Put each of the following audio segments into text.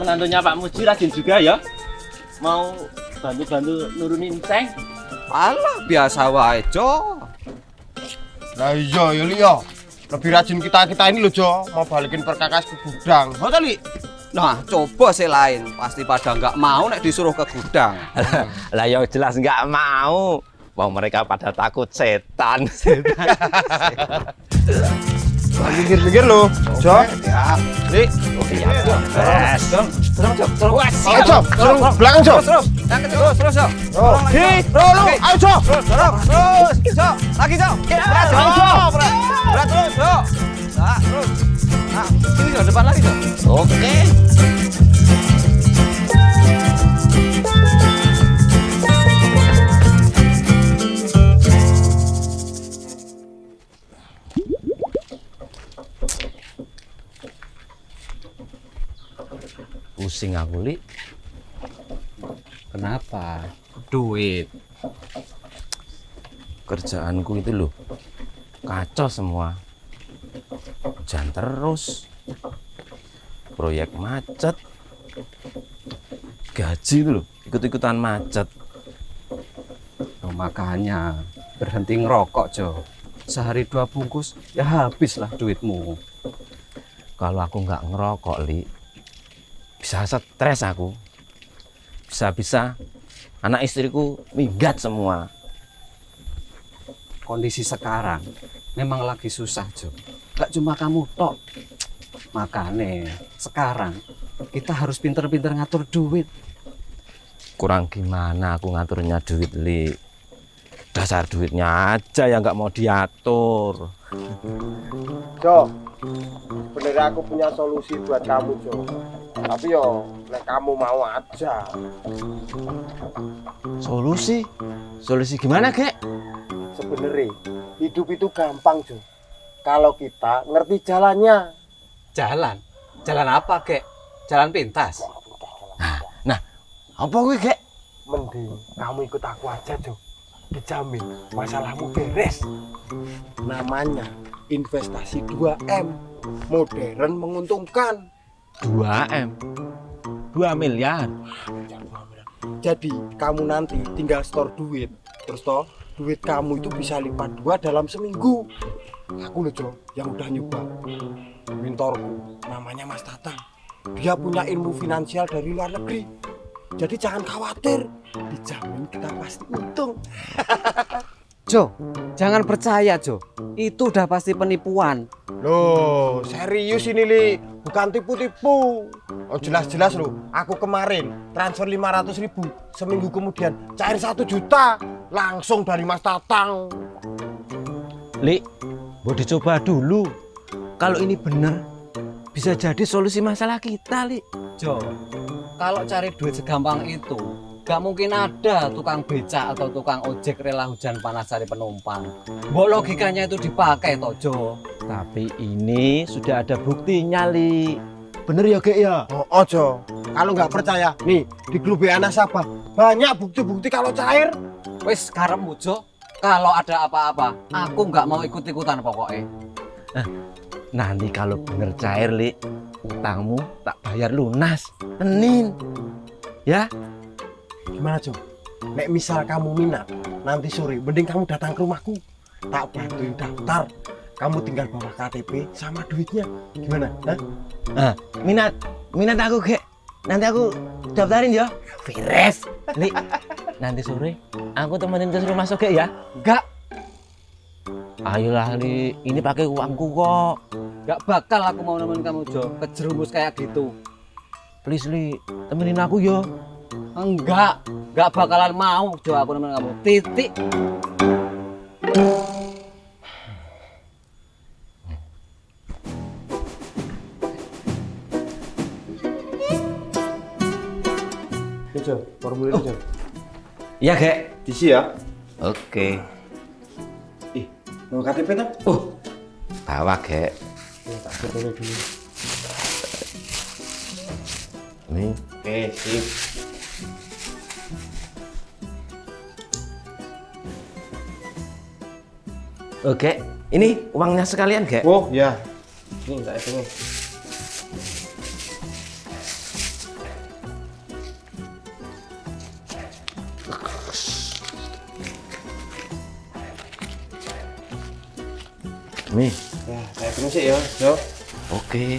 menantunya Pak Muji rajin juga ya. Mau bantu-bantu nurunin seng. Alah, biasa wae, Jo. Lah iya ya Li ya. Lebih rajin kita ini loh Jo, mau balikin perkakas ke gudang. Mau Li? Nah, coba sih lain. Pasti pada nggak mau nek disuruh ke gudang. Lah ya jelas nggak mau. Wah, mereka pada takut setan. Minggir-minggir loh, Jo. Ya. Li. Yes. Ayo Jo, turun belakang Jo. Terus, Jo. Di, ayo Jo. Terus, Jo. Lagi, Jo. Berat, Jo. Ayo, Jo. Berat terus, Jo. Nah, terus. Nah, ini Jo, depan lagi, Jo. Oke. Pusing aku, Li. Kenapa? Duit. Kerjaanku itu loh, kacau semua. Jangan terus. Proyek macet. Gaji itu loh, ikut-ikutan macet. Oh, makanya berhenti ngerokok, Jo. Sehari 2 bungkus, ya habislah duitmu. Kalau aku nggak ngerokok, Li, bisa stres aku. Bisa-bisa anak istriku minggat semua. Kondisi sekarang memang lagi susah, Jo. Gak cuma kamu tok. Makanya sekarang kita harus pinter-pinter ngatur duit. Kurang gimana aku ngaturnya duit, Li. Dasar duitnya aja yang nggak mau diatur. Jo, sebenarnya aku punya solusi buat kamu Jo. Tapi yo, nek kamu mau aja. Solusi? Solusi gimana, Kek? Sebenarnya hidup itu gampang Jo. Kalau kita ngerti jalannya. Jalan? Jalan apa, Kek? Jalan pintas? Nah, apa gue, Kek? Mending kamu ikut aku aja Jo. Dijamin masalahmu beres. Namanya investasi 2M. Modern menguntungkan. 2M. 2 miliar. Jadi kamu nanti tinggal store duit. Terus toh duit kamu itu bisa lipat 2 dalam seminggu. Aku loh Jo yang udah nyoba. Mentorku namanya Mas Tatang. Dia punya ilmu finansial dari luar negeri. Jadi jangan khawatir, dijamin kita pasti untung. Jo, jangan percaya, Jo. Itu udah pasti penipuan. Loh, serius ini Li, bukan tipu-tipu. Oh jelas-jelas loh, aku kemarin transfer 500.000, seminggu kemudian cair 1 juta, langsung dari Mas Tatang. Li, mau dicoba dulu. Kalau ini bener, bisa jadi solusi masalah kita, Li. Jo, kalau cari duit segampang itu, gak mungkin ada tukang becak atau tukang ojek rela hujan panas cari penumpang. Mbok logikanya itu dipakai toh, Jo. Tapi ini sudah ada buktinya, Li. Bener ya, Kek ya? Oh Jo, kalau nggak percaya, nih di grup WA nasabah banyak bukti-bukti kalau cair. Wis karepmu, Jo. Kalau ada apa-apa, aku nggak mau ikut-ikutan pokoknya. Nanti kalau bener cair, Li, utangmu tak bayar lunas. Tenin. Ya? Gimana Jo? Nek misal kamu minat, nanti sore mending kamu datang ke rumahku. Tak bantuin daftar. Kamu tinggal bawa KTP sama duitnya. Gimana? Hah? Minat aku, Kek. Nanti aku daftarin ya. Beres. Li, nanti sore aku temenin ke rumah Soge ya. Enggak, Ayolah, Li, ini pakai uangku kok. nggak bakal aku mau nemenin kamu, Jo. Kejerumus kayak gitu. Please, Li, temenin aku yo. Enggak bakalan mau, Jo, aku nemenin kamu. Titik. Ini Jo, formulir Jo. Iya, Kek. Diisi ya. Oke. Mau KTP tak? Bawa, Kek. Tak fotonya dulu. Nih. Oke, sip. Oke, ini uangnya sekalian, Kek. Oh, ya. Ini tak hitung. Nih. Ya, kayak gini sih ya, yo. Oke.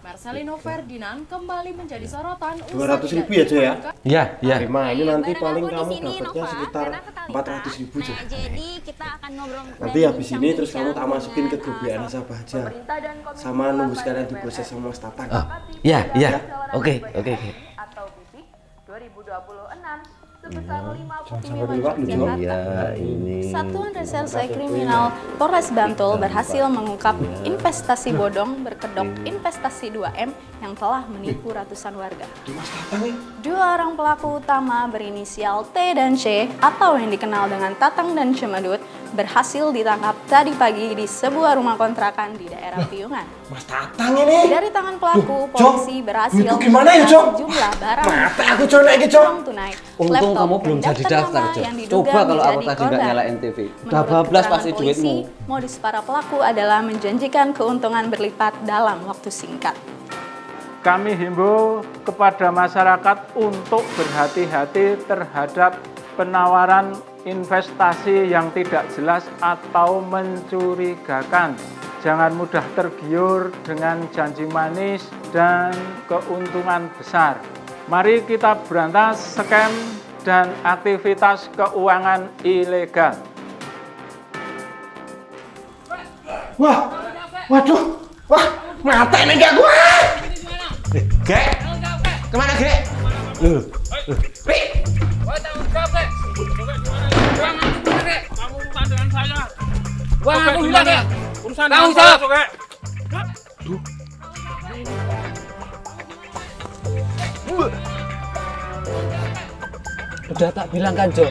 Marcelino Ferdinand kembali menjadi sorotan 200.000 ya, Jo ya. Iya, iya. Terima, ini nanti Bareng paling aku di kamu sini, dapatnya Nova, sekitar dan aku Talita. 400.000, Jo. Nah, jadi kita akan ngobrol Nanti dan habis ini terus kamu tak bincang-bincang masukin ke grup WA dengan, nasabah aja. pemerintah dan Komisi Sama 2 nunggu sekalian DPR diproses sama Mas Tatang. Ah, iya, iya. Musyawarah Oke, Rakyat oke. atau BIPIK 2026 sebesar 50 Sampai miliar lewat lu, Jo. Jakarta. Iya, ini. Satuan Reserse Kriminal Polres Bantul berhasil mengungkap investasi bodong berkedok investasi 2M yang telah menipu ratusan warga. Mas Tatang nih. Dua orang pelaku utama berinisial T dan C atau yang dikenal dengan Tatang dan Cemedut berhasil ditangkap tadi pagi di sebuah rumah kontrakan di daerah Piungan. Mas Tatang ini. Dari tangan pelaku, Duh, Jo, polisi berhasil duitku gimana ya, Jo? sejumlah barang Mata aku, Jo, nek iki, Jo. uang tunai, Untung laptop, kamu belum dan jadi daftar, nama Jo. yang diduga Coba kalau aku menjadi tadi nggak korban. nyalain TV. Udah Menurut bablas keterangan pasti polisi, duitmu. modus para pelaku adalah menjanjikan keuntungan berlipat dalam waktu singkat. Kami himbau kepada masyarakat untuk berhati-hati terhadap penawaran investasi yang tidak jelas atau mencurigakan. Jangan mudah tergiur dengan janji manis dan keuntungan besar. Mari kita berantas scam dan aktivitas keuangan ilegal. Wah. Waduh. Wah, mata ini gak gua. Gek. Kemana, Gek? Loh. Pi. Wah, aku bilang ya, urusan tanggung jawab. Udah tak bilang kan, Jo,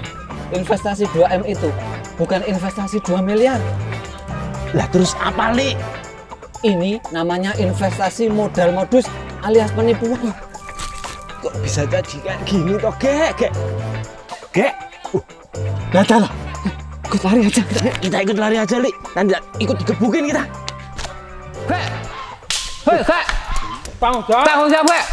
investasi 2M itu bukan investasi 2 miliar. Lah terus apa, Li? Ini namanya investasi modal modus alias penipuan. Kok bisa jadi kayak gini toh, Gek? Gek. Gek. Dah lah, ikut lari aja. Kita ikut lari aja, Li. Nanti ikut digebukin kita. Hei, Kak. Tanggung jawab. Tanggung jawab, Kak.